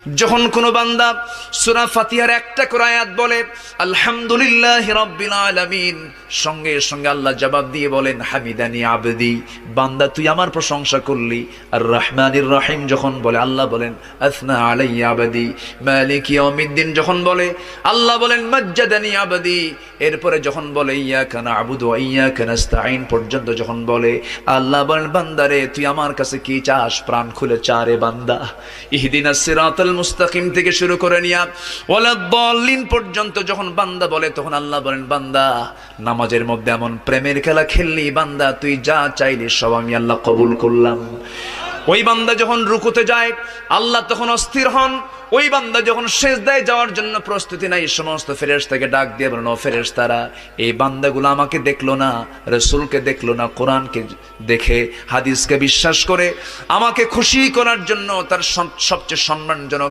যখন কোন বান্দা সূরা ফাতিহার একটা করে আয়াত বলে আলহামদুলিল্লাহি রাব্বিল আলামিন, সঙ্গে সঙ্গে আল্লাহ জবাব দিয়ে বলেন হামিদানি আবদি, বান্দা তুই আমার প্রশংসা করলি। আর রহমানির রহিম যখন বলে আল্লাহ বলেন আসনা আলাইয়া আবদি। মালিক ইয়াউমিদ্দিন যখন বলে আল্লাহ বলেন মাজ্জাদানি আবদি। এরপরে যখন বলে ইয়াকা না'বুদু ওয়া ইয়াকা নাস্তাঈন পর্যন্ত যখন বলে আল্লাহ বলেন বান্দারে তুই আমার কাছে কি চাস, প্রাণ খুলে চারে বান্দা। ইহদিনাস সিরাতাল মুস্তাকিম থেকে শুরু করে নিয়া ওয়ালাদ-দাল্লিন পর্যন্ত যখন বান্দা বলে তখন আল্লাহ বলেন বান্দা নামাজের মধ্যে এমন প্রেমের খেলা খেললি বান্দা, তুই যা চাইলি সব আমি আল্লাহ কবুল করলাম। ওই বান্দা যখন রুকুতে যায় আল্লাহ তখন অস্থির হন। ওই বান্দা যখন সিজদায় যাওয়ার জন্য প্রস্তুতি নাই, সমস্ত ফেরেশতাকে ডাক দিয়ে বলেন ও ফেরেশতারা, এই বান্দাগুলো আমাকে দেখলো না, রাসূলকে দেখলো না, কোরআনকে দেখে হাদিসকে বিশ্বাস করে আমাকে খুশি করার জন্য তার সবচেয়ে সম্মানজনক